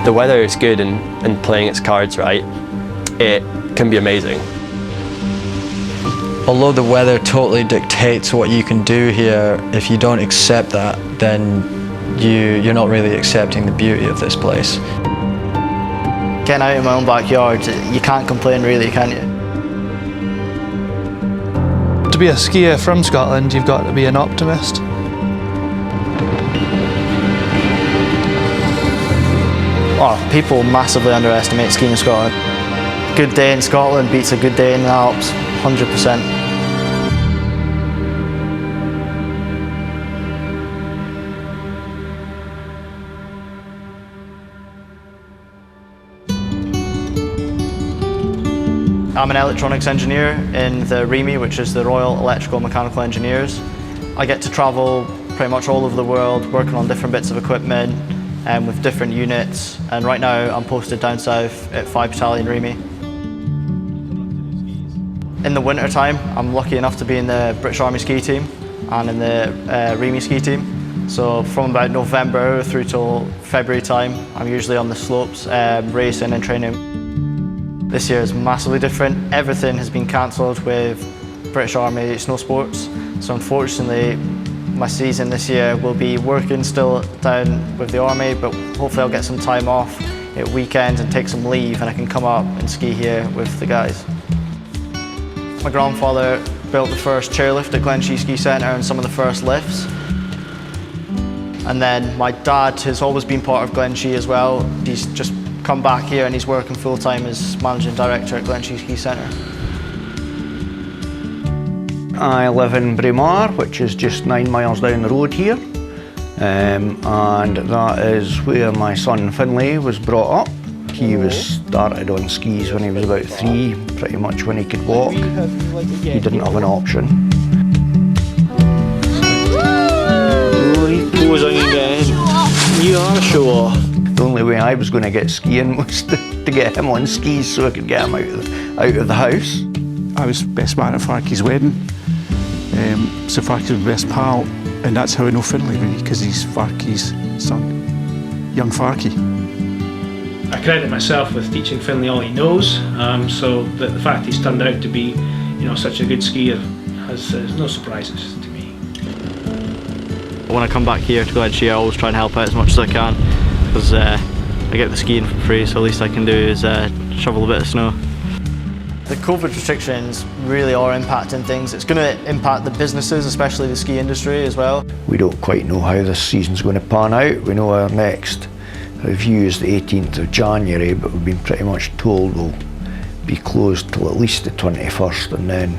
the weather is good and playing its cards right, it can be amazing. Although the weather totally dictates what you can do here, if you don't accept that, then you're not really accepting the beauty of this place. Getting out in my own backyard, you can't complain really, can you? To be a skier from Scotland, you've got to be an optimist. Oh, people massively underestimate skiing in Scotland. A good day in Scotland beats a good day in the Alps, 100%. I'm an electronics engineer in the REME, which is the Royal Electrical Mechanical Engineers. I get to travel pretty much all over the world, working on different bits of equipment and with different units. And right now I'm posted down south at 5 Battalion REME. In the winter time, I'm lucky enough to be in the British Army ski team and in the REME ski team. So from about November through till February time, I'm usually on the slopes, racing and training. This year is massively different. Everything has been cancelled with British Army snowsports. So unfortunately, my season this year will be working still down with the Army, but hopefully I'll get some time off at weekends and take some leave and I can come up and ski here with the guys. My grandfather built the first chairlift at Glenshee Ski Centre and some of the first lifts. And then my dad has always been part of Glenshee as well. He's just come back here and he's working full-time as managing director at Glenshee Ski Centre. I live in Braemar, which is just 9 miles down the road here, and that is where my son Finlay was brought up. He was started on skis when he was about 3, pretty much when he could walk. He didn't have an option. You are sure. The only way I was going to get skiing was to get him on skis so I could get him out of the house. I was best man at Farkey's wedding. So Farkey was my best pal, and that's how I know Finlay, because he's Farkey's son, young Farkey. I credit myself with teaching Finlay all he knows, so the fact he's turned out to be, such a good skier has no surprises to me. When I come back here to Glenshee, I always try and help out as much as I can, because I get the skiing for free, so the least I can do is shovel a bit of snow. The COVID restrictions really are impacting things. It's going to impact the businesses, especially the ski industry as well. We don't quite know how this season's going to pan out. We know our next review is the 18th of January, but we've been pretty much told we'll be closed till at least the 21st and then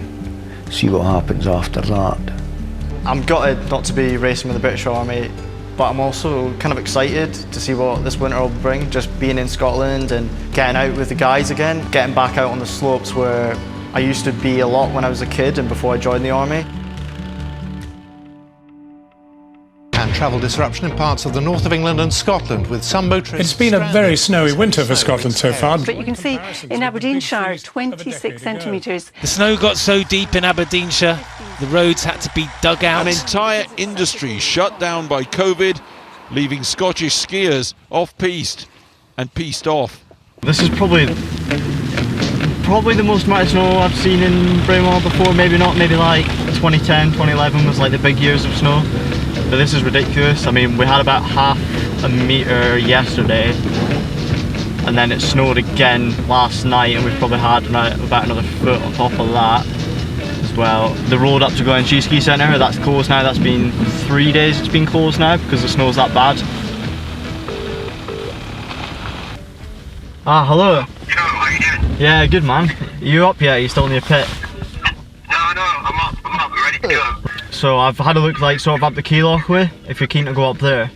see what happens after that. I'm gutted not to be racing with the British Army, but I'm also kind of excited to see what this winter will bring, just being in Scotland and getting out with the guys again, getting back out on the slopes where I used to be a lot when I was a kid and before I joined the Army. And travel disruption in parts of the north of England and Scotland with some motorists. It's been a very snowy winter for Scotland so far. But you can see in Aberdeenshire, 26 centimetres. The snow got so deep in Aberdeenshire, the roads had to be dug out. An entire industry shut down by COVID, leaving Scottish skiers off-piste and piste off. This is probably the most amount of snow I've seen in Braemar before. Maybe not, maybe like 2010, 2011 was like the big years of snow. But this is ridiculous. I mean, we had about half a metre yesterday, and then it snowed again last night, and we've probably had about another foot on top of that as well. The road up to Glenshee Ski Centre, that's closed now. That's been 3 days it's been closed now because the snow's that bad. Ah, hello. Yo, how you doing? Yeah, good man. Are you up yet? Are you still in your pit? No, I'm up, we're ready to go. So I've had a look like sort of up the Keylach way, if you're keen to go up there.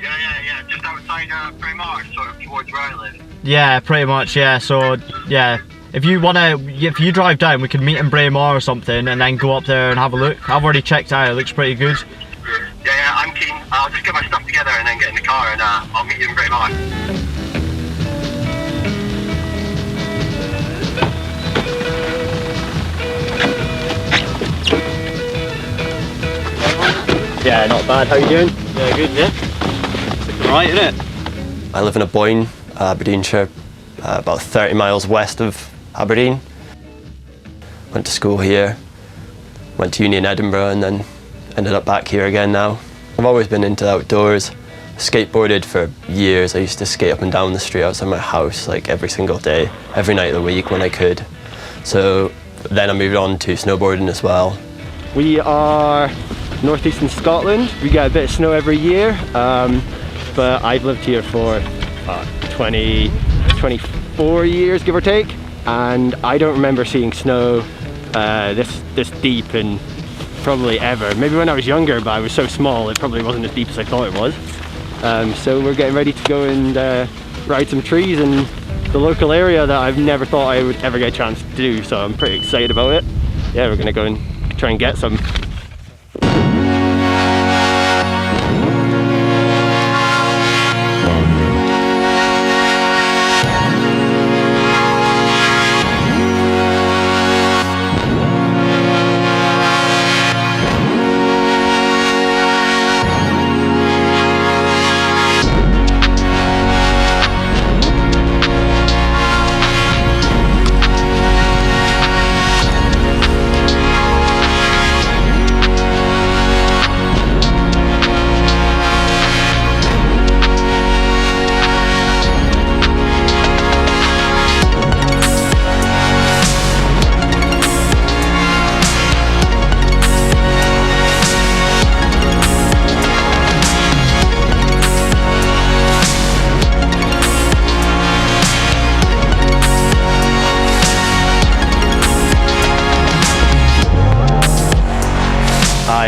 Yeah, just outside Braemar, sort of towards where I live. Yeah, pretty much, yeah, so, yeah. If you drive down, we could meet in Braemar or something and then go up there and have a look. I've already checked out, it looks pretty good. Yeah, I'm keen. I'll just get my stuff together and then get in the car and I'll meet you in Braemar. Yeah, not bad. How you doing? Yeah, good, yeah. Alright, isn't it? I live in a Boyne, Aberdeenshire, about 30 miles west of Aberdeen. Went to school here, went to uni in Edinburgh, and then ended up back here again now. I've always been into outdoors. Skateboarded for years. I used to skate up and down the street outside my house like every single day, every night of the week when I could. So then I moved on to snowboarding as well. We are northeastern Scotland. We get a bit of snow every year, but I've lived here for 24 years, give or take, and I don't remember seeing snow this deep in probably ever. Maybe when I was younger, but I was so small it probably wasn't as deep as I thought it was. So we're getting ready to go and ride some trees in the local area that I've never thought I would ever get a chance to do, so I'm pretty excited about it. Yeah, we're gonna go and try and get some.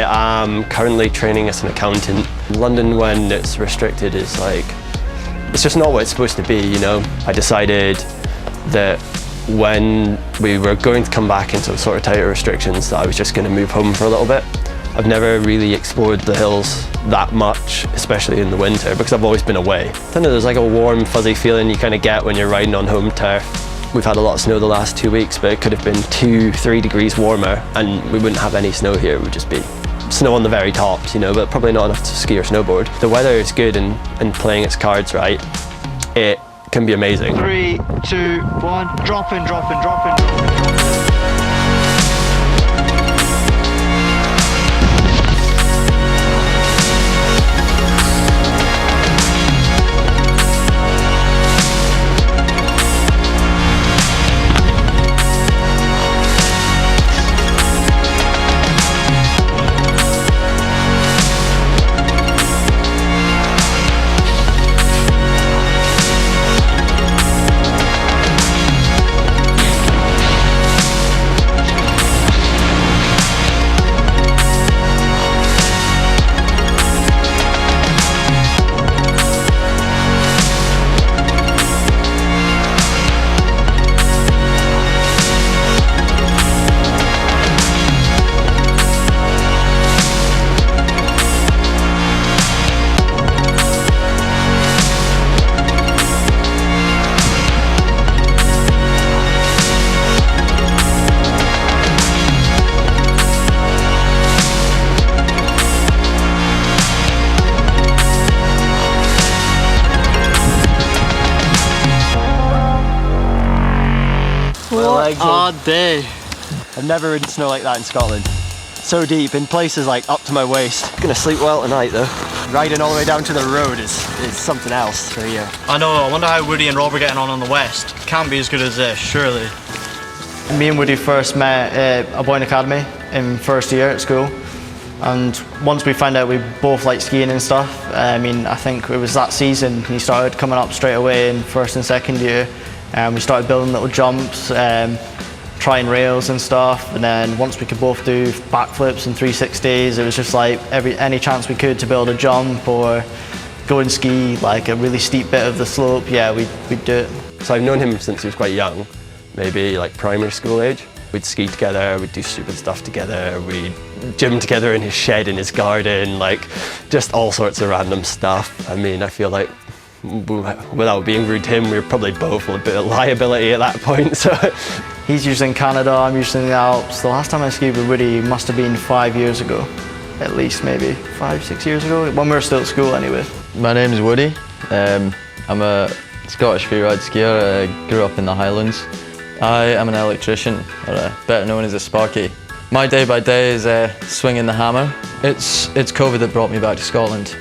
I'm currently training as an accountant. In London, when it's restricted, is like, it's just not what it's supposed to be, you know. I decided that when we were going to come back into sort of tighter restrictions, that I was just going to move home for a little bit. I've never really explored the hills that much, especially in the winter, because I've always been away. I don't know, there's like a warm, fuzzy feeling you kind of get when you're riding on home turf. We've had a lot of snow the last 2 weeks, but it could have been 2-3 degrees warmer and we wouldn't have any snow here. It would just be snow on the very tops, you know, but probably not enough to ski or snowboard. The weather is good and playing its cards right, it can be amazing. 3, 2, 1, drop in, drop in, drop in. What a day. I've never ridden snow like that in Scotland. So deep, in places like up to my waist. Gonna sleep well tonight though. Riding all the way down to the road is something else for here. I know, I wonder how Woody and Rob are getting on the west. Can't be as good as this, surely. Me and Woody first met at a Boyne Academy in first year at school. And once we found out we both like skiing and stuff, I mean, I think it was that season he started coming up straight away in first and second year. We started building little jumps, trying rails and stuff, and then once we could both do backflips and 360s, it was just like any chance we could to build a jump or go and ski like a really steep bit of the slope, yeah, we'd do it. So I've known him since he was quite young, maybe like primary school age. We'd ski together, we'd do stupid stuff together, we'd gym together in his shed in his garden, like just all sorts of random stuff. I mean, I feel like without being rude to him, we were probably both a bit of liability at that point. So he's usually in Canada, I'm usually in the Alps. The last time I skied with Woody must have been 5 years ago, at least maybe 5-6 years ago, when we were still at school anyway. My name is Woody. I'm a Scottish freeride skier. I grew up in the Highlands. I am an electrician, or better known as a sparky. My day by day is swinging the hammer. It's COVID that brought me back to Scotland.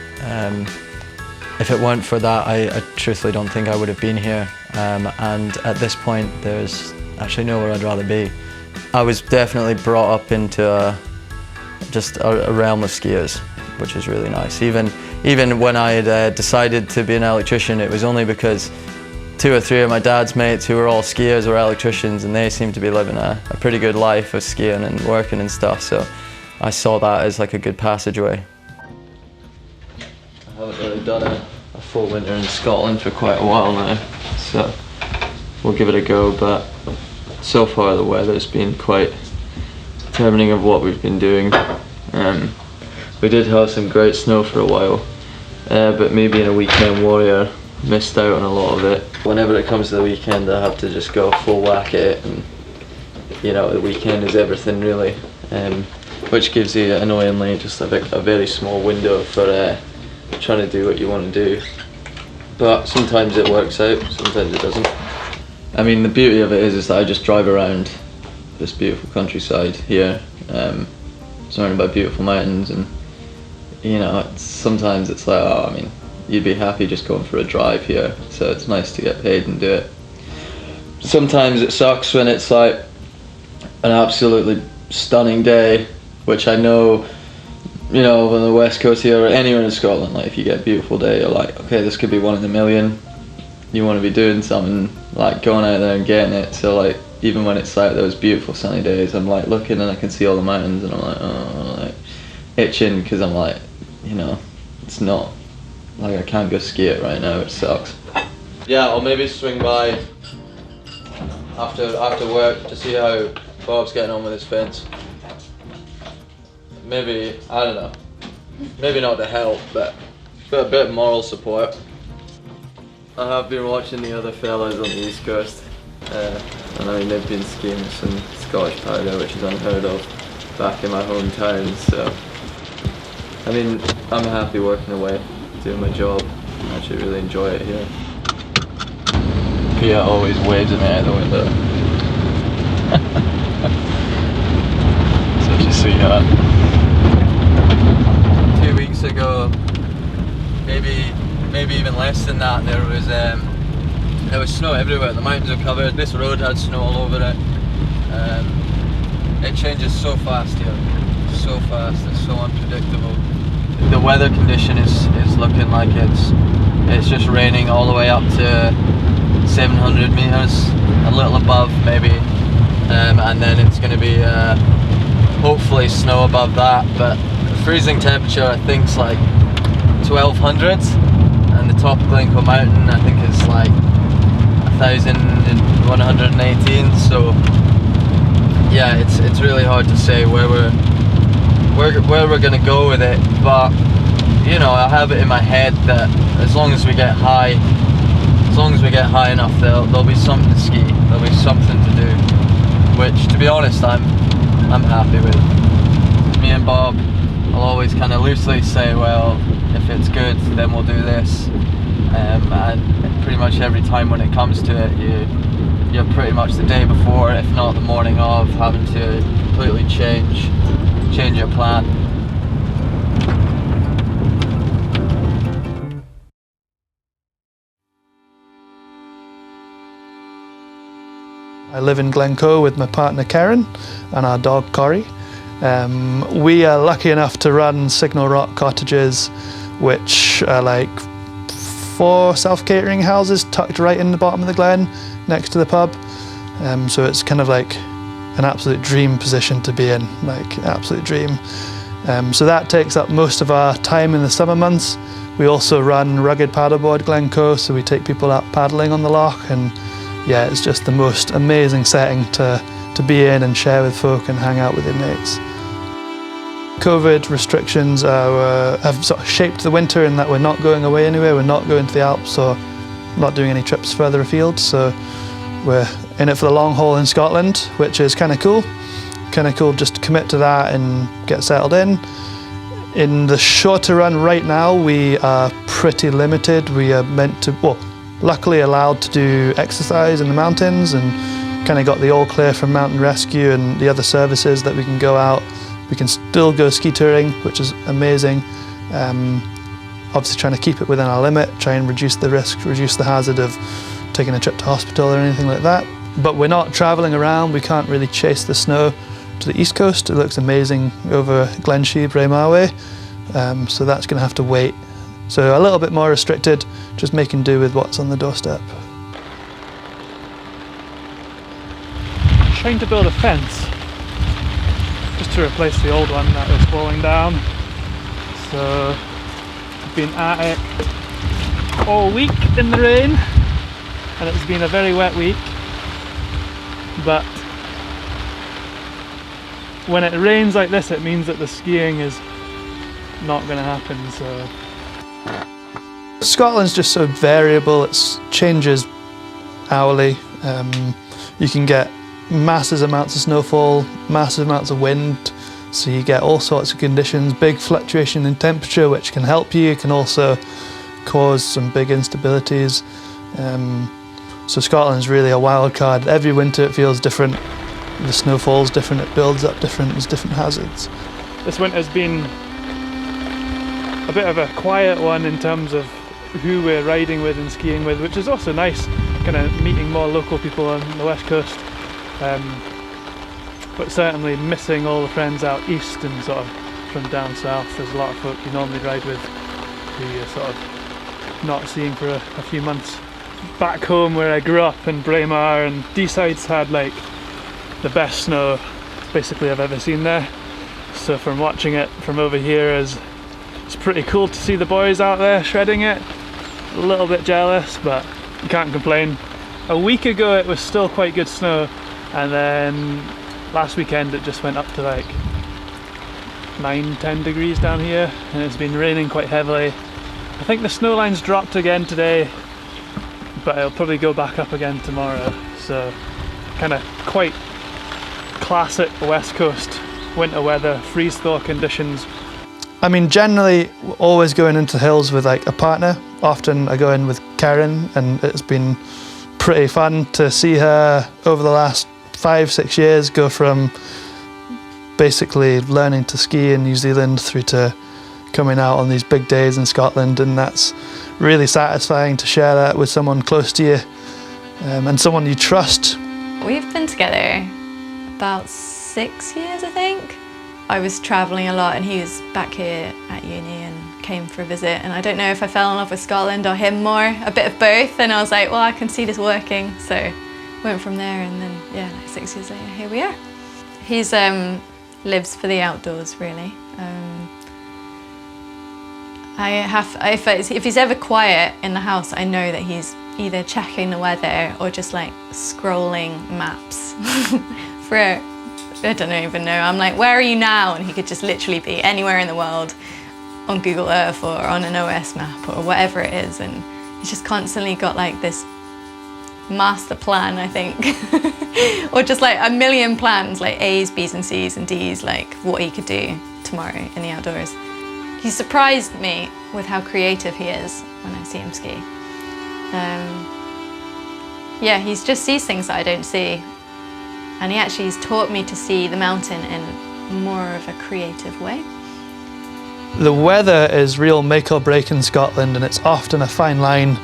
If it weren't for that, I truthfully don't think I would have been here. And at this point, there's actually nowhere I'd rather be. I was definitely brought up into just a realm of skiers, which is really nice. Even when I had decided to be an electrician, it was only because 2 or 3 of my dad's mates who were all skiers were electricians, and they seemed to be living a pretty good life of skiing and working and stuff, so I saw that as like a good passageway. I haven't really done a full winter in Scotland for quite a while now, so we'll give it a go, but so far the weather's been quite determining of what we've been doing. We did have some great snow for a while, but me being a weekend warrior, missed out on a lot of it. Whenever it comes to the weekend, I have to just go full whack at it, and you know, the weekend is everything really, which gives you annoyingly just a very small window for trying to do what you want to do. But sometimes it works out, sometimes it doesn't. I mean, the beauty of it is that I just drive around this beautiful countryside here, surrounded by beautiful mountains, and you know, sometimes it's like, oh, I mean, you'd be happy just going for a drive here, so it's nice to get paid and do it. Sometimes it sucks when it's like an absolutely stunning day, which I know, you know, on the west coast here or anywhere in Scotland, like if you get a beautiful day, you're like, okay, this could be 1 in a million. You want to be doing something, like going out there and getting it. So like, even when it's like those beautiful sunny days, I'm like looking and I can see all the mountains, and I'm like, oh, like itching, because I'm like, you know, it's not like I can't go ski it right now, it sucks. Yeah, I'll maybe swing by after work to see how Bob's getting on with his fence. Maybe, I don't know, maybe not to help, but a bit of moral support. I have been watching the other fellas on the East Coast, and I mean, they've been skiing some Scottish powder, which is unheard of back in my hometown, so I mean, I'm happy working away, doing my job. I actually really enjoy it here. Pia always waves at me out the window. Such a sweetheart. 2 weeks ago, maybe even less than that, there was snow everywhere. The mountains are covered. This road had snow all over it. It changes so fast here, so fast. It's so unpredictable. The weather condition is looking like it's just raining all the way up to 700 meters, a little above maybe, and then it's going to be hopefully snow above that. But the freezing temperature, I think, is like 1200, and the top of Glencoe Mountain I think is like 1118. So yeah, it's really hard to say where we're gonna go with it, but you know, I have it in my head that as long as we get high enough, there'll be something to ski, there'll be something to do, which, to be honest, I'm happy with. Me and Bob will always kind of loosely say, well, if it's good, then we'll do this, and pretty much every time when it comes to it, you're pretty much the day before, if not the morning of, having to completely change your plan. I live in Glencoe with my partner Karen and our dog Corrie. We are lucky enough to run Signal Rock Cottages, which are like 4 self-catering houses tucked right in the bottom of the glen next to the pub. So it's kind of like an absolute dream position to be in, like absolute dream. So that takes up most of our time in the summer months. We also run Rugged Paddleboard Glencoe, so we take people up paddling on the loch, and yeah, it's just the most amazing setting to be in and share with folk and hang out with your mates. COVID restrictions have sort of shaped the winter in that we're not going away anywhere, we're not going to the Alps or not doing any trips further afield, so we're in it for the long haul in Scotland, which is kind of cool. Kind of cool just to commit to that and get settled in. In the shorter run right now, we are pretty limited. We are meant to, well, luckily allowed to do exercise in the mountains and kind of got the all clear from mountain rescue and the other services that we can go out. We can still go ski touring, which is amazing. Obviously trying to keep it within our limit, try and reduce the risk, reduce the hazard of taking a trip to hospital or anything like that. But we're not travelling around, we can't really chase the snow to the east coast. It looks amazing over Glenshee, Braemar way, so that's going to have to wait. So a little bit more restricted, just making do with what's on the doorstep. Trying to build a fence, just to replace the old one that was falling down. So I've been at it all week in the rain, and it's been a very wet week. But when it rains like this, it means that the skiing is not going to happen. So Scotland's just so variable, it changes hourly. You can get massive amounts of snowfall, massive amounts of wind, so you get all sorts of conditions, big fluctuation in temperature which can help you, can also cause some big instabilities. So Scotland's really a wild card. Every winter it feels different, the snowfall's different, it builds up different, there's different hazards. This winter's been a bit of a quiet one in terms of who we're riding with and skiing with, which is also nice, kind of meeting more local people on the west coast. But certainly missing all the friends out east and sort of from down south. There's a lot of folk you normally ride with who you're sort of not seeing for a few months. Back home where I grew up in Braemar, and D-Side's had like the best snow basically I've ever seen there. So from watching it from over here, it's pretty cool to see the boys out there shredding it. A little bit jealous, but you can't complain. A week ago it was still quite good snow, and then last weekend it just went up to like 9-10 degrees down here, and it's been raining quite heavily. I think the snow line's dropped again today, but it'll probably go back up again tomorrow. So kind of quite classic West Coast winter weather, freeze thaw conditions. I mean, generally always going into hills with like a partner. Often I go in with Karen, and it's been pretty fun to see her over the last 5-6 years go from basically learning to ski in New Zealand through to coming out on these big days in Scotland, and that's really satisfying to share that with someone close to you and someone you trust. We've been together about 6 years, I think. I was travelling a lot and he was back here at uni and came for a visit, and I don't know if I fell in love with Scotland or him more, a bit of both, and I was like, well, I can see this working, so went from there, and then yeah, like 6 years later, here we are. He's lives for the outdoors, really. If he's ever quiet in the house, I know that he's either checking the weather or just like scrolling maps for, I don't even know. I'm like, where are you now? And he could just literally be anywhere in the world on Google Earth or on an OS map or whatever it is. And he's just constantly got like this master plan, I think. Or just like a million plans, like A's, B's and C's and D's, like what he could do tomorrow in the outdoors. He surprised me with how creative he is when I see him ski. Yeah, he just sees things that I don't see. And he actually has taught me to see the mountain in more of a creative way. The weather is real make or break in Scotland, and it's often a fine line.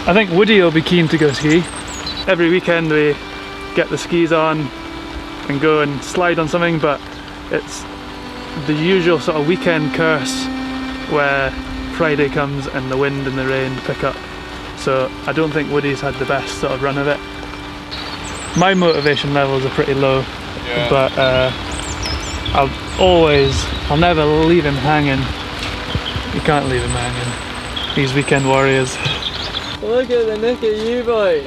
I think Woody will be keen to go ski. Every weekend we get the skis on and go and slide on something, but it's the usual sort of weekend curse where Friday comes and the wind and the rain pick up. So I don't think Woody's had the best sort of run of it. My motivation levels are pretty low, but I'll never leave him hanging. You can't leave him hanging. These weekend warriors. Look at the nick at you, boy.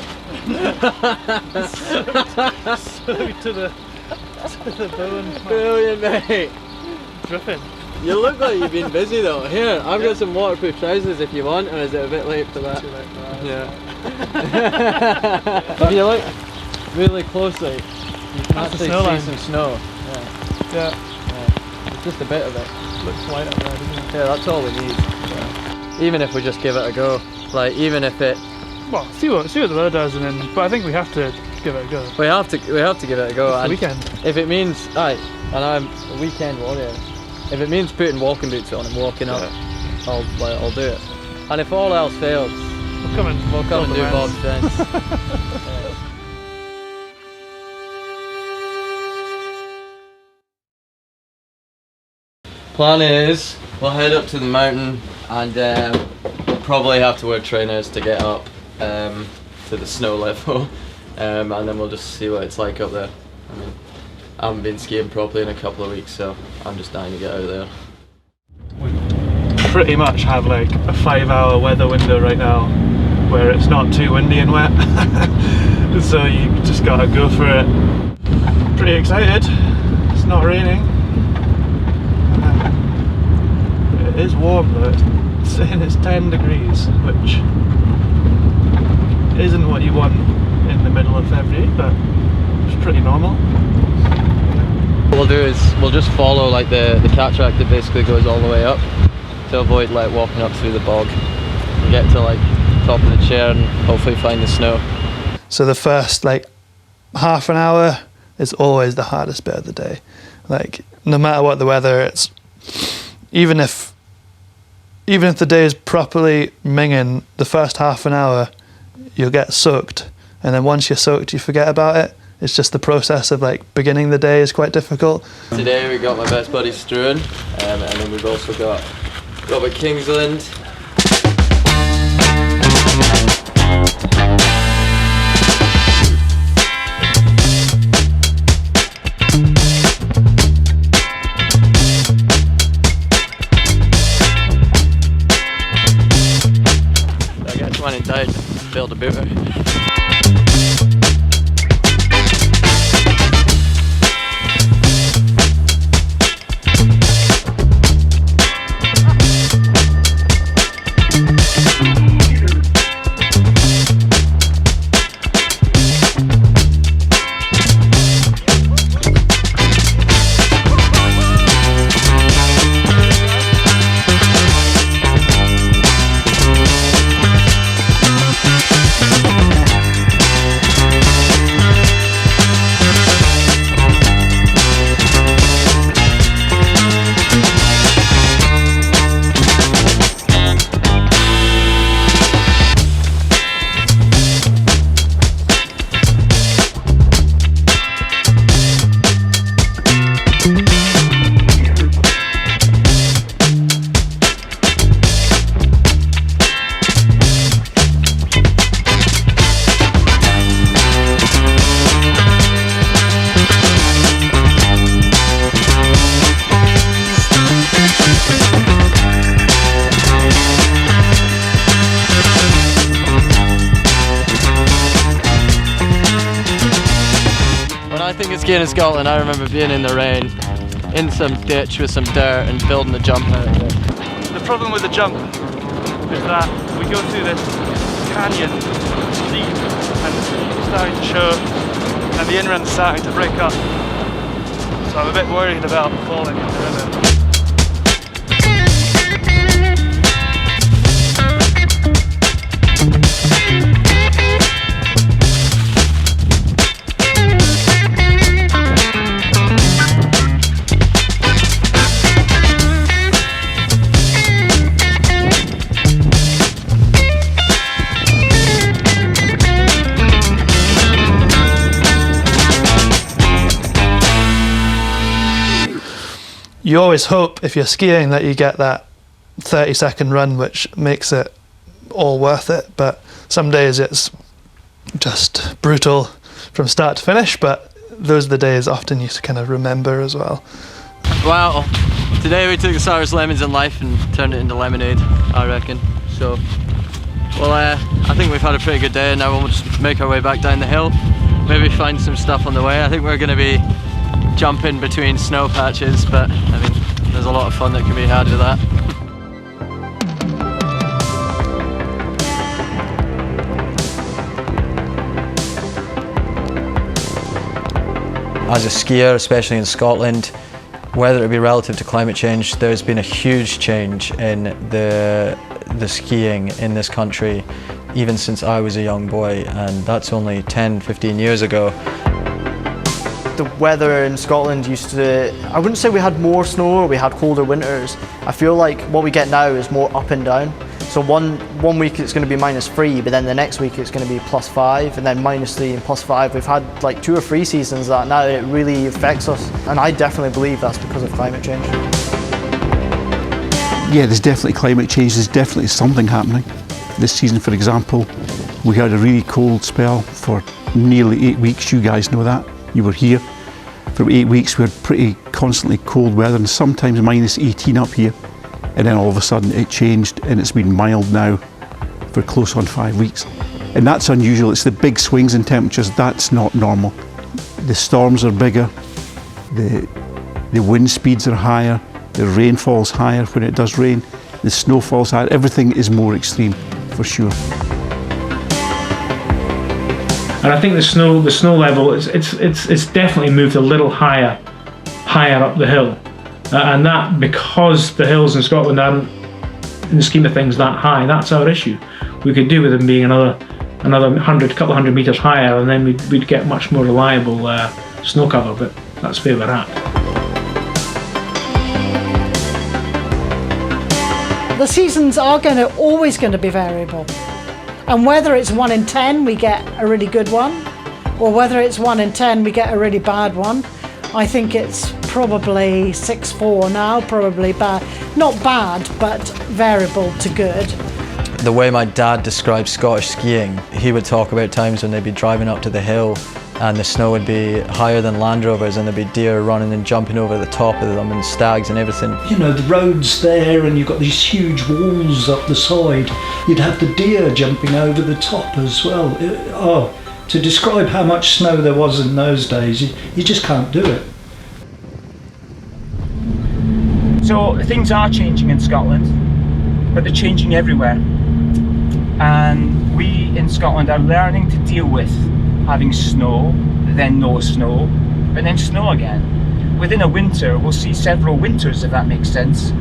so to the bone. Brilliant, mate. Dripping. You look like you've been busy though. Here, I've got some waterproof trousers if you want, or is it a bit late for that? Too late for that. Yeah. If you look really closely, you can actually see some snow. Yeah. It's just a bit of it. Looks white up there, doesn't it? Yeah, that's all we need. Yeah. even if we just give it a go, like even if it. Well, see what the weather does, and then. But I think we have to give it a go. We have to give it a go. It's the weekend. If it means, and I'm a weekend warrior. If it means putting walking boots on and walking up, I'll do it. And if all else fails, we'll come and do Bob's fence. Plan is, we'll head up to the mountain and we'll probably have to wear trainers to get up to the snow level, and then we'll just see what it's like up there. I mean, I haven't been skiing properly in a couple of weeks, so I'm just dying to get out of there. We pretty much have like a 5-hour weather window right now where it's not too windy and wet, so you just gotta go for it. Pretty excited. It's not raining. It is warm though. It's saying it's 10 degrees, which isn't what you want in the middle of February, but it's pretty normal. What we'll do is we'll just follow like the cataract that basically goes all the way up to avoid like walking up through the bog and get to like top of the chair and hopefully find the snow. So the first like half an hour is always the hardest bit of the day. Like no matter what the weather, it's even if the day is properly minging, the first half an hour you'll get soaked, and then once you're soaked you forget about it. It's just the process of like beginning the day is quite difficult. Today we got my best buddy Struan, and then we've also got Robert Kingsland. I guess when in doubt, build a booter. Skiing in Scotland, I remember being in the rain, in some ditch with some dirt and building the jump out of it. The problem with the jump is that we go through this canyon deep and it's starting to show and the inrun's starting to break up. So I'm a bit worried about falling in the river. You always hope if you're skiing that you get that 30-second run which makes it all worth it, but some days it's just brutal from start to finish, but those are the days often you kind of remember as well. Well, today we took the sourest lemons in life and turned it into lemonade, I reckon. So, well, I think we've had a pretty good day and now we'll just make our way back down the hill, maybe find some stuff on the way. I think we're going to be jumping between snow patches, but I mean there's a lot of fun that can be had with that. As a skier, especially in Scotland, whether it be relative to climate change, there's been a huge change in the the skiing in this country even since I was a young boy, and that's only 10-15 years ago. The weather in Scotland used to, I wouldn't say we had more snow or we had colder winters. I feel like what we get now is more up and down. So one week it's going to be -3, but then the next week it's going to be +5, and then -3 and +5. We've had like 2 or 3 seasons that now it really affects us, and I definitely believe that's because of climate change. Yeah, there's definitely climate change, there's definitely something happening. This season, for example, we had a really cold spell for nearly 8 weeks. You guys know that, you were here. For 8 weeks we had pretty constantly cold weather, and sometimes -18 up here. And then all of a sudden it changed, and it's been mild now for close on 5 weeks. And that's unusual. It's the big swings in temperatures, that's not normal. The storms are bigger, the wind speeds are higher, the rainfall's higher when it does rain, the snowfall's higher, everything is more extreme for sure. And I think the snow level, it's definitely moved a little higher up the hill. And that, because the hills in Scotland aren't, in the scheme of things, that high, that's our issue. We could do with them being another couple hundred metres higher, and then we'd get much more reliable snow cover, but that's where we're at. The seasons are always going to be variable. And whether it's 1 in 10 we get a really good one, or whether it's 1 in 10 we get a really bad one, I think it's probably 6-4 now, probably bad. Not bad, but variable to good. The way my dad described Scottish skiing, he would talk about times when they'd be driving up to the hill and the snow would be higher than Land Rovers, and there'd be deer running and jumping over the top of them, and stags and everything. You know, the road's there and you've got these huge walls up the side. You'd have the deer jumping over the top as well. To describe how much snow there was in those days, you just can't do it. So things are changing in Scotland, but they're changing everywhere. And we in Scotland are learning to deal with having snow, then no snow, and then snow again. Within a winter, we'll see several winters, if that makes sense.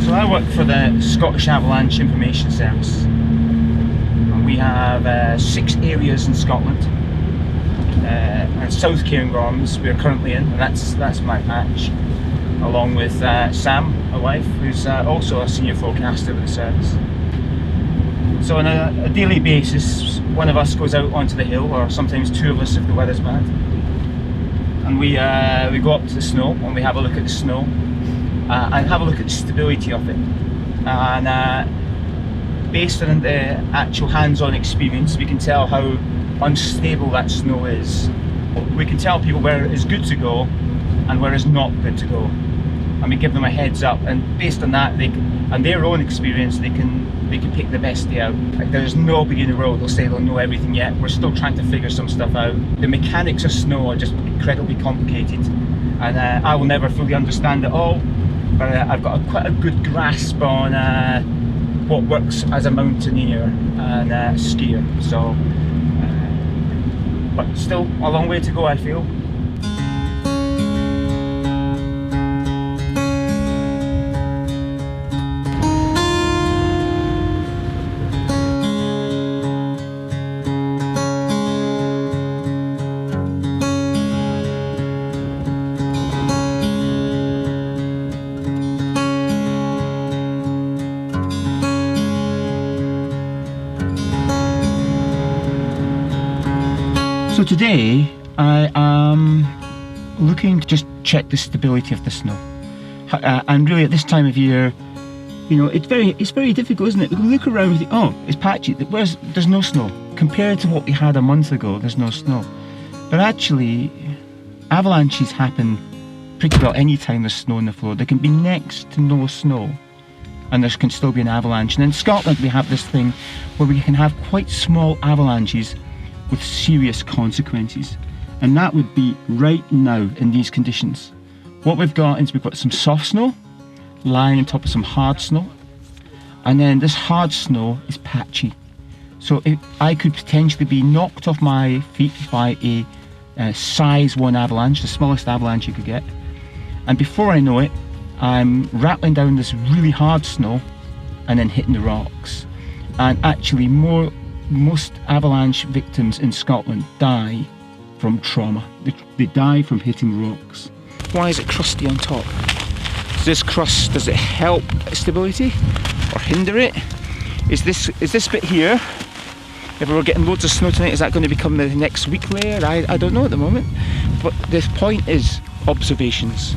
So I work for the Scottish Avalanche Information Service. And we have 6 areas in Scotland. And South Cairngorms we're currently in, and that's my patch, along with Sam, my wife, who's also a senior forecaster with the service. So on a daily basis, one of us goes out onto the hill, or sometimes 2 of us if the weather's bad, and we go up to the snow and we have a look at the snow and have a look at the stability of it. And based on the actual hands-on experience, we can tell how unstable that snow is. We can tell people where it is good to go and where it's not good to go, and we give them a heads up, and based on that, and their own experience, they can pick the best day out. Like, there's nobody in the world who'll say they'll know everything yet. We're still trying to figure some stuff out. The mechanics of snow are just incredibly complicated, and I will never fully understand it all, but I've got quite a good grasp on what works as a mountaineer and a skier. So, but still a long way to go, I feel. So today I am looking to just check the stability of the snow, and really at this time of year, you know, it's very difficult, isn't it? We look around and think, oh, it's patchy. There's no snow compared to what we had a month ago. There's no snow, but actually, avalanches happen pretty well any time there's snow on the floor. There can be next to no snow, and there can still be an avalanche. And in Scotland, we have this thing where we can have quite small avalanches with serious consequences, and that would be right now in these conditions. What we've got is we've got some soft snow lying on top of some hard snow, and then this hard snow is patchy. So I could potentially be knocked off my feet by a size 1 avalanche, the smallest avalanche you could get, and before I know it, I'm rattling down this really hard snow and then hitting the rocks. And actually most avalanche victims in Scotland die from trauma. They die from hitting rocks. Why is it crusty on top? Is this crust, does it help stability or hinder it? Is this bit here, if we were getting loads of snow tonight, is that going to become the next weak layer? I don't know at the moment. But this point is observations.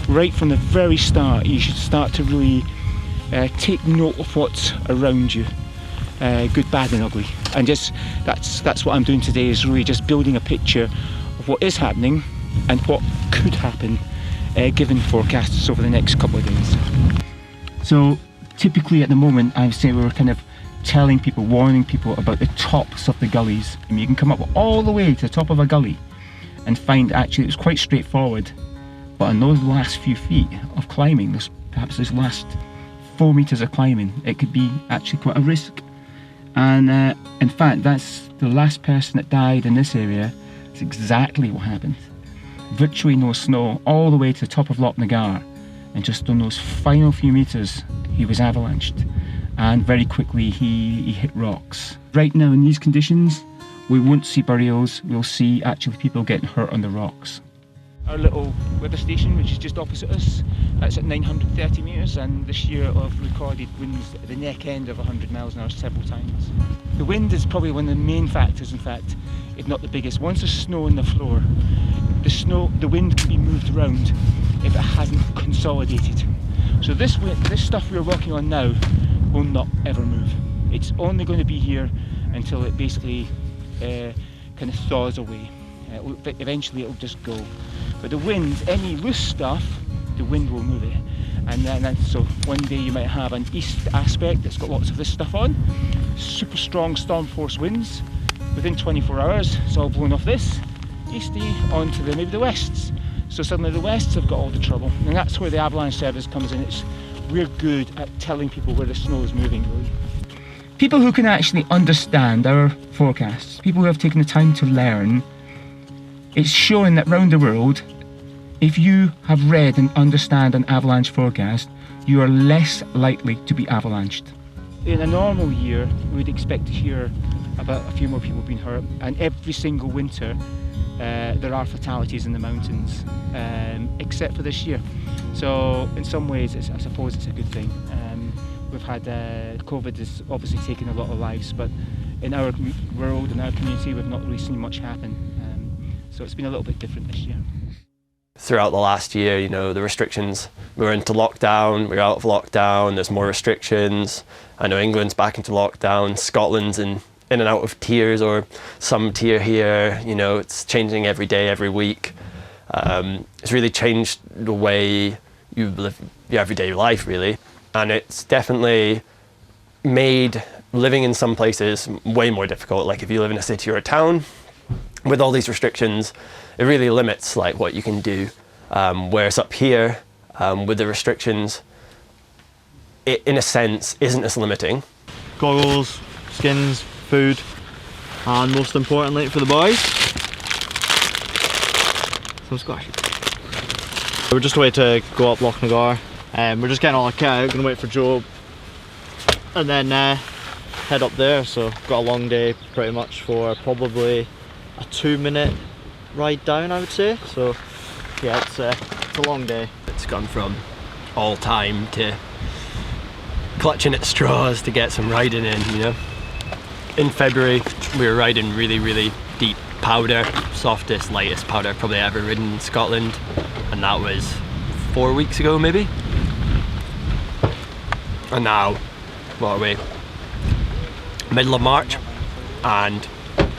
Right from the very start, you should start to really take note of what's around you. Good, bad and ugly. And just that's what I'm doing today, is really just building a picture of what is happening and what could happen given forecasts over the next couple of days. So typically at the moment, I would say we're kind of telling people, warning people about the tops of the gullies. I mean, you can come up all the way to the top of a gully and find actually it was quite straightforward, but on those last few feet of climbing, perhaps this last 4 meters of climbing, it could be actually quite a risk. And in fact, that's the last person that died in this area. It's exactly what happened. Virtually no snow all the way to the top of Loch Nagar, and just on those final few meters he was avalanched, and very quickly he hit rocks. Right now in these conditions we won't see burials, we'll see actually people getting hurt on the rocks. Our little weather station, which is just opposite us, that's at 930 metres, and this year I've recorded winds at the neck end of 100 miles an hour several times. The wind is probably one of the main factors, in fact, if not the biggest. Once there's snow on the floor, the wind can be moved around if it hasn't consolidated. So this stuff we're working on now will not ever move. It's only going to be here until it basically kind of thaws away. Eventually it'll just go. But the wind, any loose stuff, the wind will move it. And then so one day you might have an east aspect that's got lots of this stuff on, super strong storm force winds. Within 24 hours, it's all blown off this easty onto maybe the wests. So suddenly the wests have got all the trouble, and that's where the avalanche service comes in. We're good at telling people where the snow is moving, really. People who can actually understand our forecasts, people who have taken the time to learn, it's showing that round the world, if you have read and understand an avalanche forecast, you are less likely to be avalanched. In a normal year, we'd expect to hear about a few more people being hurt, and every single winter there are fatalities in the mountains, except for this year. So in some ways, I suppose it's a good thing. We've had COVID has obviously taken a lot of lives, but in our world, in our community, we've not really seen much happen. So it's been a little bit different this year. Throughout the last year, you know, the restrictions, we were into lockdown, we're out of lockdown, there's more restrictions. I know England's back into lockdown, Scotland's in and out of tiers, or some tier here, you know, it's changing every day, every week. It's really changed the way you live your everyday life, really. And it's definitely made living in some places way more difficult. Like if you live in a city or a town, with all these restrictions, it really limits like what you can do. Whereas up here, with the restrictions, it in a sense isn't as limiting. Goggles, skins, food, and most importantly for the boys, some squash. We're just away to go up Loch Nagar. We're just getting all our kit out, gonna wait for Joe, and then head up there. So got a long day pretty much for probably a 2-minute ride down, I would say. So yeah, it's a long day. It's gone from all time to clutching at straws to get some riding in, you know. In February we were riding really deep powder, softest, lightest powder probably ever ridden in Scotland, and that was 4 weeks ago maybe. And now, what are we? Middle of March, and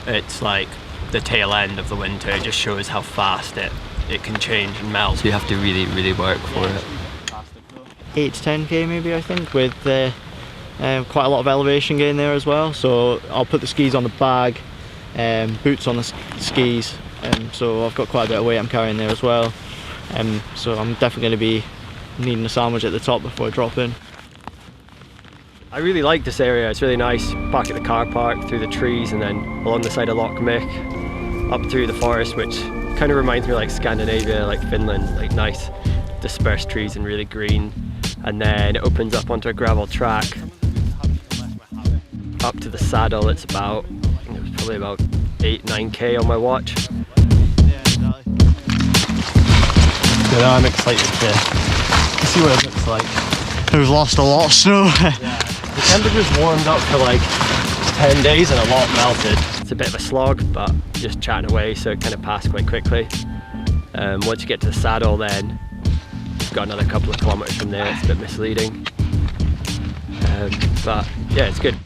it's like the tail end of the winter. It just shows how fast it can change and melt. So you have to really work for it. 8 to 10k maybe, I think, with quite a lot of elevation gain there as well. So I'll put the skis on the bag, boots on the skis, so I've got quite a bit of weight I'm carrying there as well. So I'm definitely going to be needing a sandwich at the top before I drop in. I really like this area, it's really nice. Park at the car park, through the trees, and then along the side of Loch Mick, up through the forest, which kind of reminds me of like Scandinavia, like Finland, like nice dispersed trees and really green. And then it opens up onto a gravel track up to the saddle, it's about, I think it was probably about 8-9k on my watch. So I'm excited to see what it looks like. We've lost a lot of snow. The temperature's warmed up for like 10 days and a lot melted. It's a bit of a slog, but just chatting away, so it kind of passed quite quickly. Once you get to the saddle, then you've got another couple of kilometers from there. It's a bit misleading, but yeah, it's good.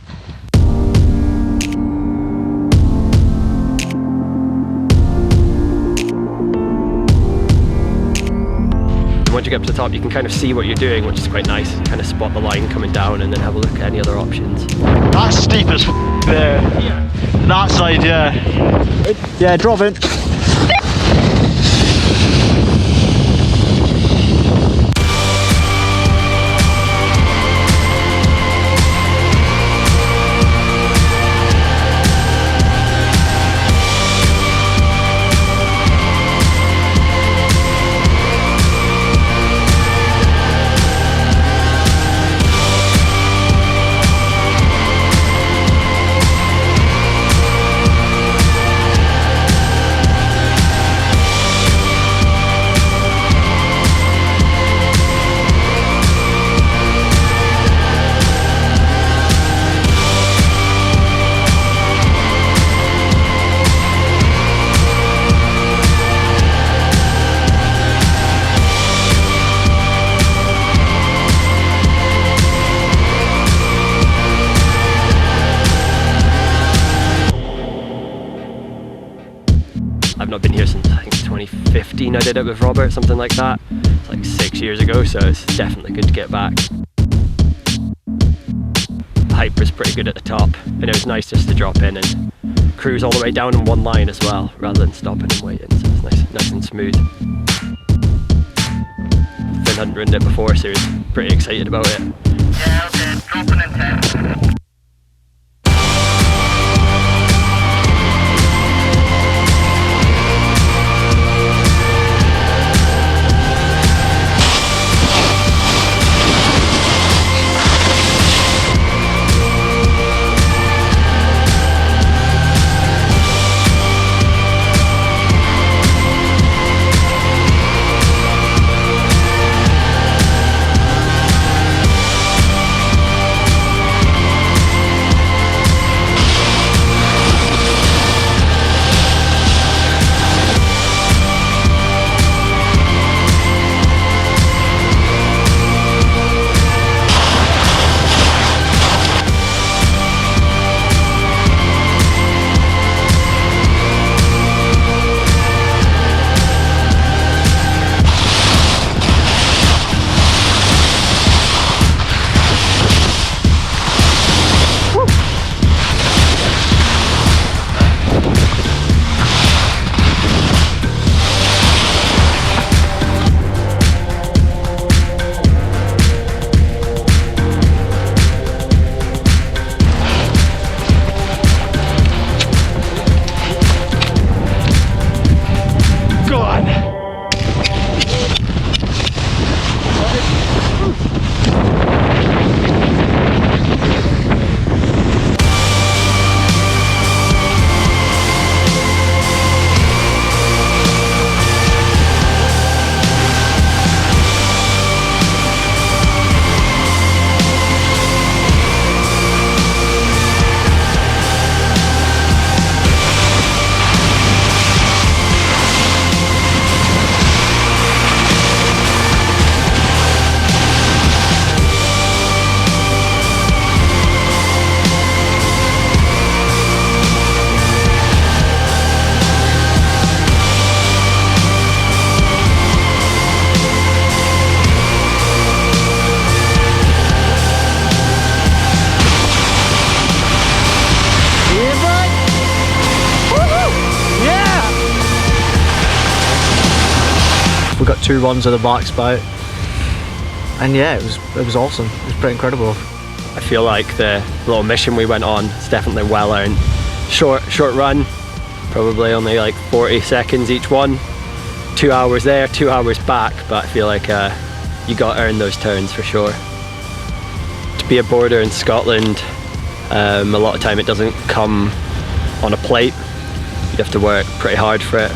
Once you get up to the top, you can kind of see what you're doing, which is quite nice. Kind of spot the line coming down and then have a look at any other options. That's steep as there. Yeah. That side, yeah. Yeah, drop in. I've not been here since I think 2015 I did it with Robert, something like that. It's like 6 years ago, so it's definitely good to get back. The hype was pretty good at the top, and it was nice just to drop in and cruise all the way down in one line as well, rather than stopping and waiting, so it's nice and smooth. Finn hadn't ridden it before, so he was pretty excited about it. Yeah, okay, dropping in 10. We got 2 runs of the black spout, and yeah, it was awesome. It was pretty incredible. I feel like the little mission we went on is definitely well earned. Short run, probably only like 40 seconds each one. 2 hours there, 2 hours back, but I feel like you got to earn those turns for sure. To be a boarder in Scotland, A lot of time it doesn't come on a plate. You have to work pretty hard for it.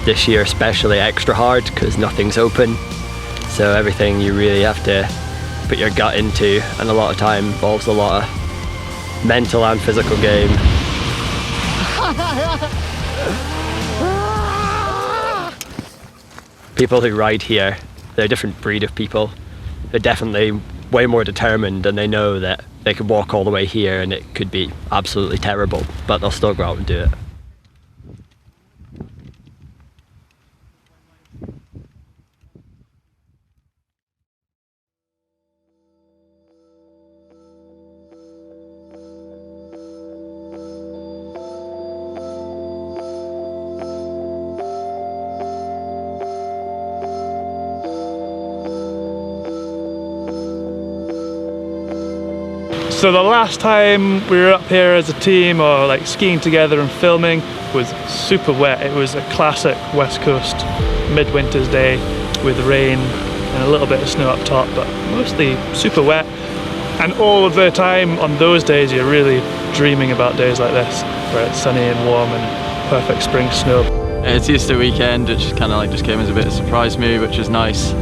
This year especially extra hard because nothing's open. So everything you really have to put your gut into, and a lot of time involves a lot of mental and physical game. People who ride here, they're a different breed of people. They're definitely way more determined, and they know that they could walk all the way here and it could be absolutely terrible, but they'll still go out and do it. So the last time we were up here as a team, or like skiing together and filming, was super wet. It was a classic West Coast midwinter's day with rain and a little bit of snow up top, but mostly super wet. And all of the time on those days you're really dreaming about days like this, where it's sunny and warm and perfect spring snow. It's Easter weekend, which kind of like just came as a bit of a surprise me, which is nice.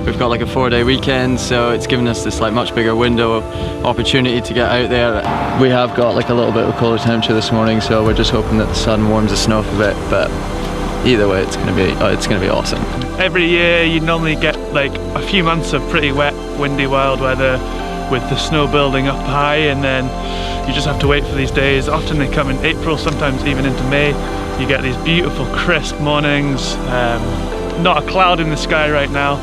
We've got like a 4-day weekend, so it's given us this like much bigger window of opportunity to get out there. We have got like a little bit of a colder temperature this morning, so we're just hoping that the sun warms the snow up a bit. But either way, it's gonna be awesome. Every year you normally get like a few months of pretty wet, windy, wild weather with the snow building up high, and then you just have to wait for these days. Often they come in April, sometimes even into May. You get these beautiful crisp mornings, not a cloud in the sky right now,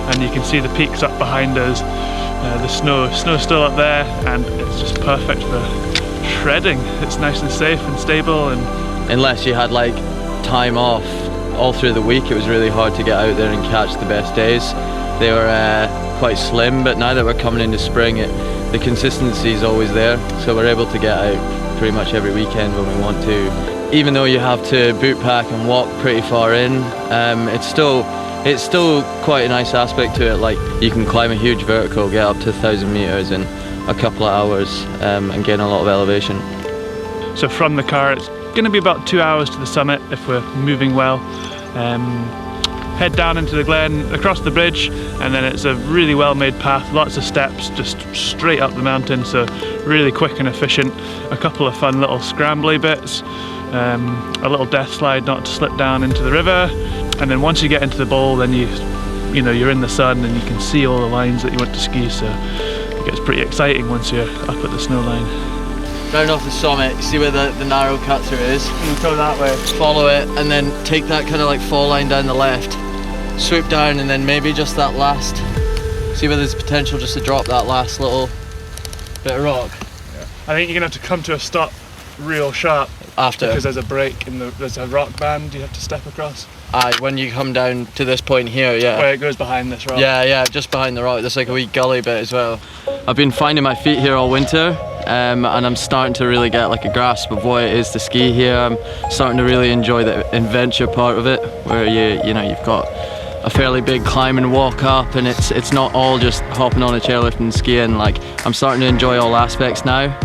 and you can see the peaks up behind us. The snow's still up there, and it's just perfect for shredding. It's nice and safe and stable. And unless you had like time off all through the week, it was really hard to get out there and catch the best days. They were quite slim, but now that we're coming into spring, the consistency is always there, so we're able to get out pretty much every weekend when we want to. Even though you have to boot pack and walk pretty far in, it's still quite a nice aspect to it. Like, you can climb a huge vertical, get up to 1,000 meters in a couple of hours, and gain a lot of elevation. So from the car, it's going to be about 2 hours to the summit if we're moving well. Head down into the glen, across the bridge, and then it's a really well-made path, lots of steps, just straight up the mountain, so really quick and efficient. A couple of fun little scrambly bits, a little death slide not to slip down into the river, and then once you get into the bowl, then you're in the sun and you can see all the lines that you want to ski, so it gets pretty exciting once you're up at the snow line. Round off the summit, you see where the narrow cut through is? You go that way. Follow it, and then take that kind of like fall line down the left. Swoop down, and then maybe just that last, see where there's potential just to drop that last little bit of rock. Yeah. I think you're gonna have to come to a stop real sharp after, because there's a break in there's a rock band you have to step across. When you come down to this point here, yeah. Where it goes behind this rock. Yeah, just behind the rock. There's like a wee gully bit as well. I've been finding my feet here all winter, and I'm starting to really get like a grasp of what it is to ski here. I'm starting to really enjoy the adventure part of it, where you've got a fairly big climb and walk up, and it's not all just hopping on a chairlift and skiing. Like, I'm starting to enjoy all aspects now.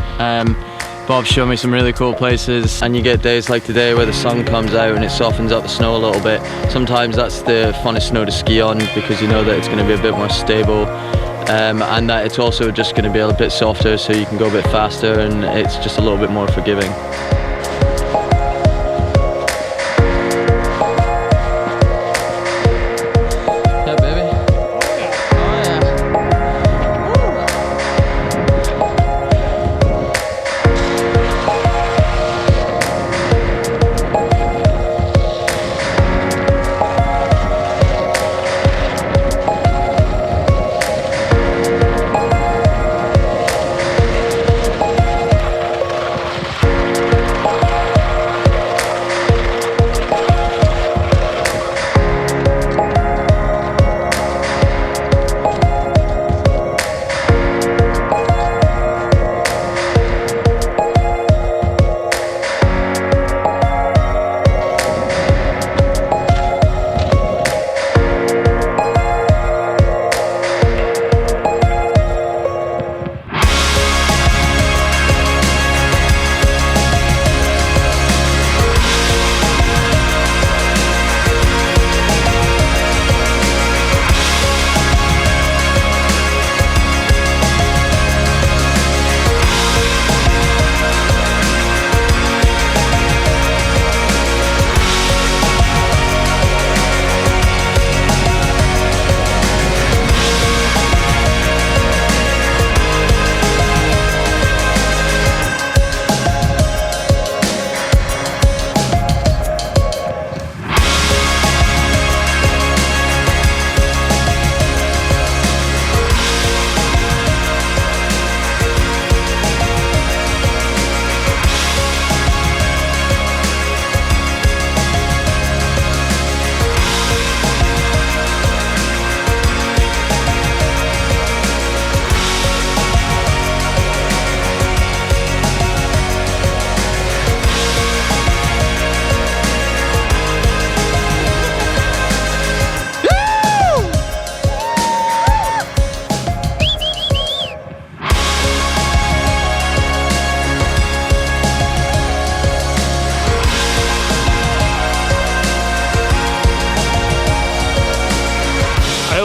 Bob's shown me some really cool places, and you get days like today where the sun comes out and it softens up the snow a little bit. Sometimes that's the funnest snow to ski on, because you know that it's going to be a bit more stable, and that it's also just going to be a little bit softer, so you can go a bit faster, and it's just a little bit more forgiving.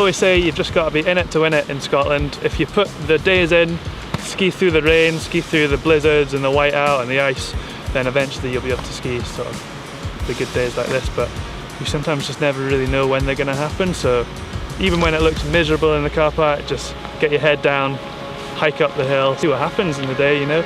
always say you've just got to be in it to win it in Scotland. If you put the days in, ski through the rain, ski through the blizzards and the whiteout and the ice, then eventually you'll be able to ski sort of the good days like this. But you sometimes just never really know when they're going to happen. So even when it looks miserable in the car park, just get your head down, hike up the hill, see what happens in the day, you know.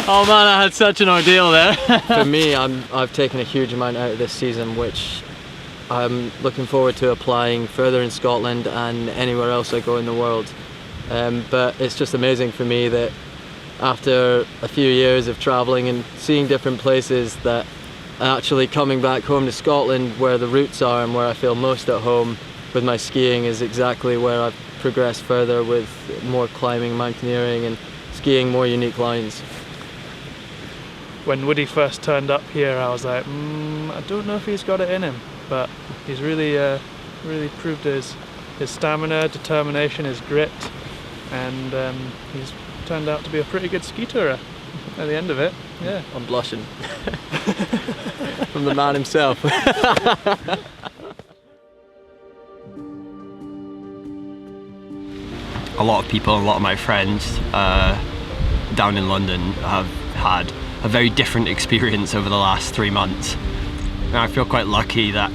Oh man, I had such an ordeal there. For me, I've taken a huge amount out of this season, which I'm looking forward to applying further in Scotland and anywhere else I go in the world. But it's just amazing for me that after a few years of travelling and seeing different places, that actually coming back home to Scotland, where the roots are and where I feel most at home with my skiing, is exactly where I've progressed further with more climbing, mountaineering and skiing more unique lines. When Woody first turned up here, I was like, I don't know if he's got it in him, but he's really proved his stamina, determination, his grit, and he's turned out to be a pretty good ski tourer at the end of it. Yeah, I'm blushing from the man himself. A lot of people, a lot of my friends down in London have had a very different experience over the last 3 months. And I feel quite lucky that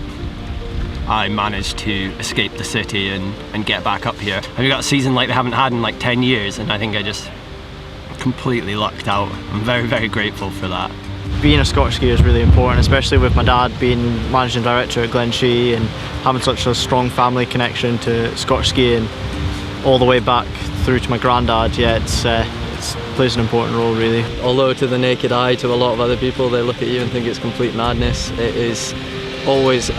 I managed to escape the city and get back up here. And we got a season like they haven't had in like 10 years, and I think I just completely lucked out. I'm very, very grateful for that. Being a Scottish skier is really important, especially with my dad being managing director at Glen Shee and having such a strong family connection to Scottish skiing all the way back through to my granddad. Yeah, it plays an important role, really. Although to the naked eye, to a lot of other people, they look at you and think it's complete madness, it is always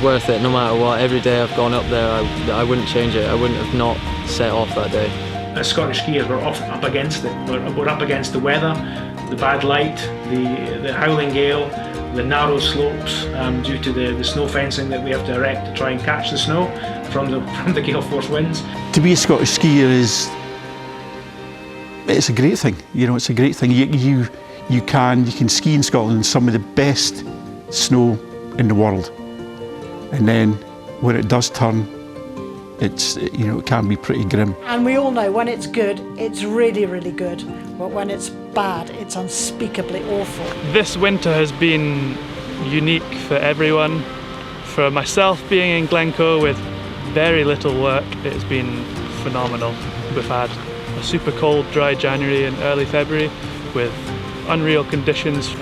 worth it, no matter what. Every day I've gone up there, I wouldn't change it. I wouldn't have not set off that day. As Scottish skiers, we're often up against it. We're up against the weather, the bad light, the howling gale, the narrow slopes due to the snow fencing that we have to erect to try and catch the snow from the gale force winds. To be a Scottish skier it's a great thing. You know, it's a great thing. You can ski in Scotland in some of the best snow in the world, and then when it does turn, it can be pretty grim. And we all know when it's good, it's really, really good. But when it's bad, it's unspeakably awful. This winter has been unique for everyone. For myself, being in Glencoe with very little work, it's been phenomenal. We've had a super cold, dry January and early February with unreal conditions,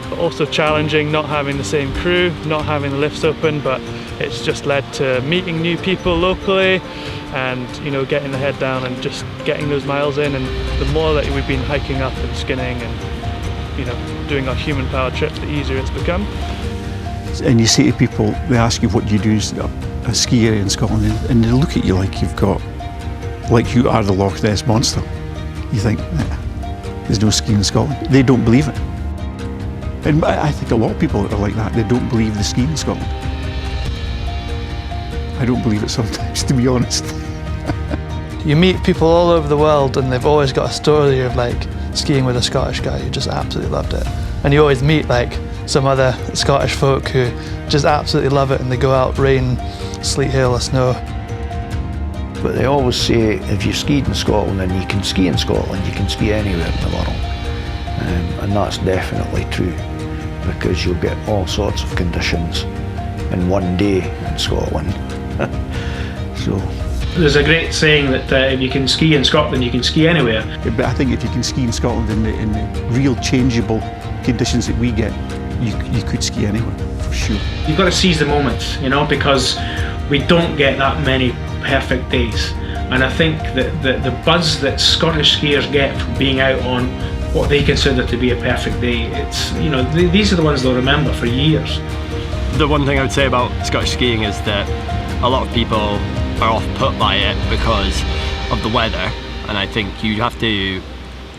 but also challenging, not having the same crew, not having the lifts open, but it's just led to meeting new people locally and, you know, getting the head down and just getting those miles in. And the more that we've been hiking up and skinning and, you know, doing our human powered trips, the easier it's become. And you say to people, they ask you what do you do as a ski area in Scotland, and they look at you like you are the Loch Ness Monster. You think, there's no skiing in Scotland. They don't believe it. And I think a lot of people are like that. They don't believe the skiing in Scotland. I don't believe it sometimes, to be honest. You meet people all over the world and they've always got a story of like skiing with a Scottish guy who just absolutely loved it. And you always meet like some other Scottish folk who just absolutely love it and they go out rain, sleet, hail or snow. But they always say if you skied in Scotland and you can ski in Scotland, you can ski anywhere in the world. And that's definitely true, because you'll get all sorts of conditions in one day in Scotland. So there's a great saying that if you can ski in Scotland, you can ski anywhere. Yeah, but I think if you can ski in Scotland in the real changeable conditions that we get, you could ski anywhere, for sure. You've got to seize the moments, you know, because we don't get that many perfect days. And I think that the buzz that Scottish skiers get from being out on what they consider to be a perfect day, it's, you know, these are the ones they'll remember for years. The one thing I would say about Scottish skiing is that a lot of people are off put by it because of the weather, and I think you have to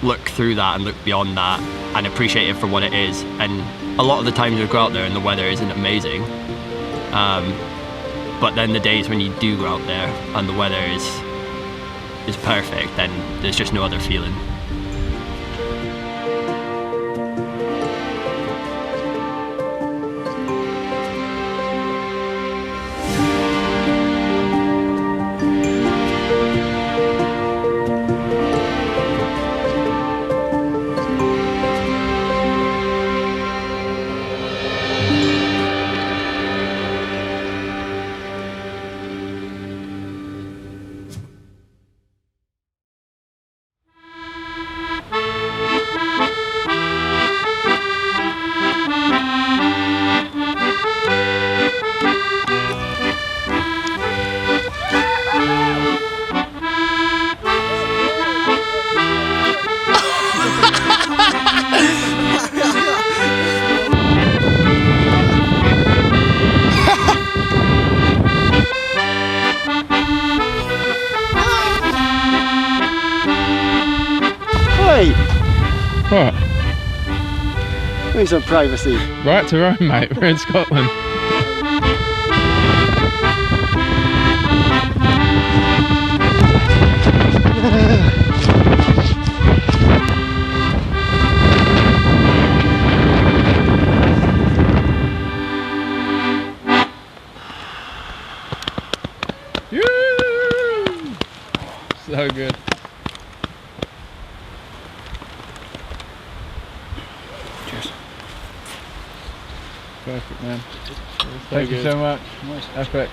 look through that and look beyond that and appreciate it for what it is. And a lot of the times we go out there and the weather isn't amazing, but then the days when you do go out there and the weather is perfect, then there's just no other feeling. What? Give me some privacy. Right to roam, mate. We're in Scotland. So good. Cheers. Perfect, man. Thank you so much. Epic.